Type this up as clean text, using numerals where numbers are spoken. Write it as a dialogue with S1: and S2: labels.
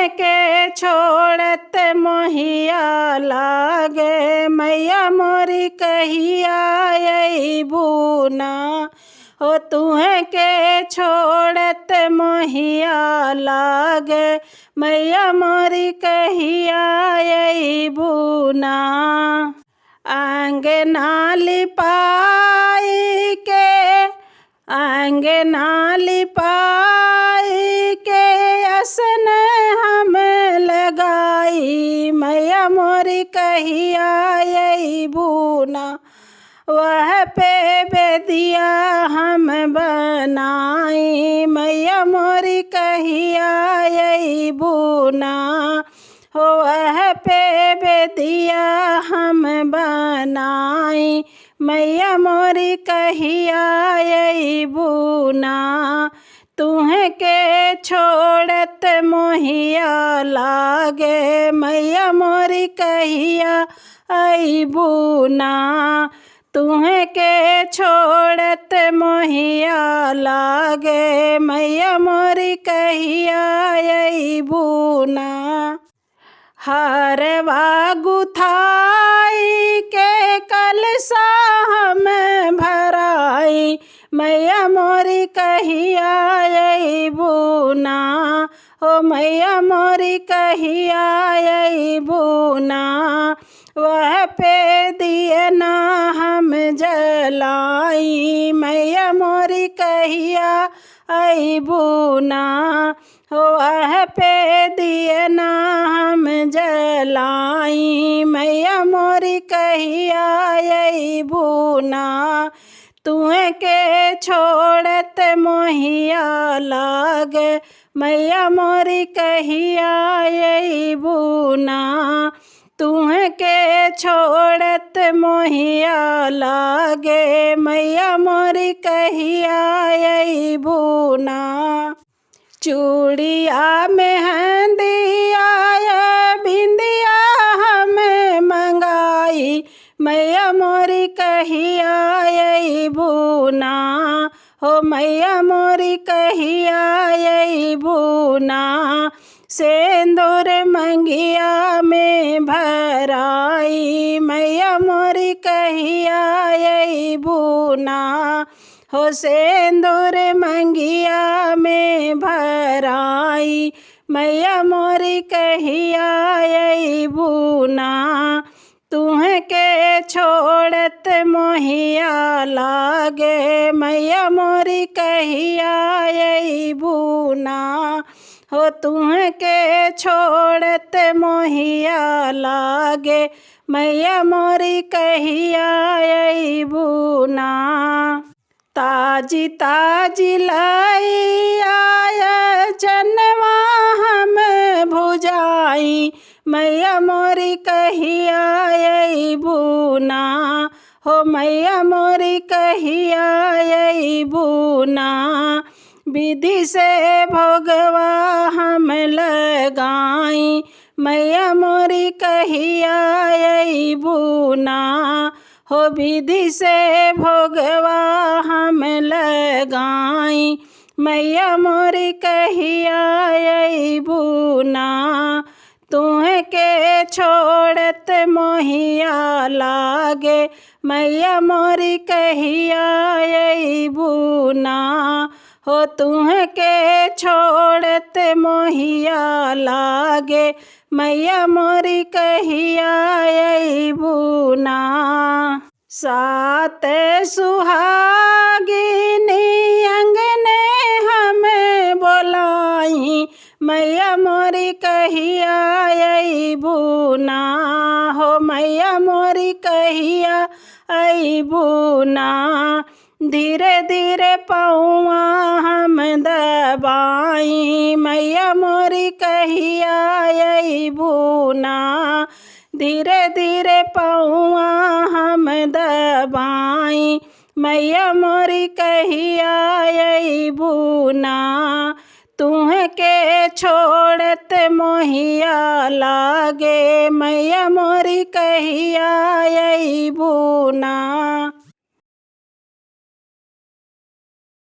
S1: तुम्हें के छोड़त मोहिया लागे, मैया मोरी कहिया अइबू ना। हो तुम्हें के छोड़त मोहिया लागे, मैया मोरी कहिया अइबू ना। अंगना लिपाई के, अंगना लिपाई के असन हम लगाई, मैया मोरी कहिया अइबू ना। वह पे बेदिया हम बनाई, मैया मोरी कहिया अइबू ना। हो वह पे बेदिया हम बनाई, मैया मोरी कहिया अइबू ना। तुम्हें के छोड़त मोहिया लागे, मैया मोरी कहिया अइबू ना। तुम्हें के छोड़त मोहिया लागे, मैया मोरी कहिया अइबू ना। हरवा गुथाई के कलसा हम भराई, मैया मोरी कहिया अइबू ना। हो मैया मोरी कहिया अइबू ना। वह पे दिए ना हम जलाई, मैया मोरी कहिया अइबू ना। हो वह पे दिए ना हम जलाई, मैया मोरी कहिया अइबू ना। तुम्हें के छोड़त मोहिया लागे, मैया मोरी कहिया अइबू ना। तुम्हें के छोड़त मोहिया लागे, मैया मोरी कहिया अइबू ना। चूड़िया मेहंदिया बिंदिया हम मंगाई, मैया मोरी कहिया अइबू ना। हो मैया मोरी कहिया अइबू ना। सिंदूर मंगिया में भराई, मैया मोरी कहिया अइबू ना। हो सिंदूर मंगिया में भराई, मैया मोरी कहिया अइबू ना। तुम्हें के छोड़त मोहिया लागे, मैया मोरी कहिया अइबू ना। हो तुम्हें के छोड़त मोहिया लागे, मैया मोरी कहिया अइबू ना। ताजी ताजी लाई आया चनवा हम भुजाई, मैया मोरी कहिया अइबू ना। हो मैया मोरी कहिया अइबू ना। विधि से भोगवा हम लगाई, मैया मोरी कहिया अइबू ना। हो विधि से भोगवा हम लगाई, मैया मोरी कहिया अइबू ना। तुम्हें के छोड़त मोहिया लागे, मैया मोरी कहिया अइबू ना। हो तुम्हें के छोड़त मोहिया लागे, मैया मोरी कहिया अइबू ना। सात सुहागिनी अंगने हम बोलाई, मैया मोरी कहिया अइबू ना। हो मैया मोरी कहिया अइबू ना। धीरे धीरे पौआ हम दबाई, मैया मोरी कहिया अइबू ना। धीरे धीरे पौआ हम दबाई, मैया मोरी कहिया अइबू ना। तुम्हें के छोड़त मोहिया लागे, मैया मोरी कहिया अइबू ना।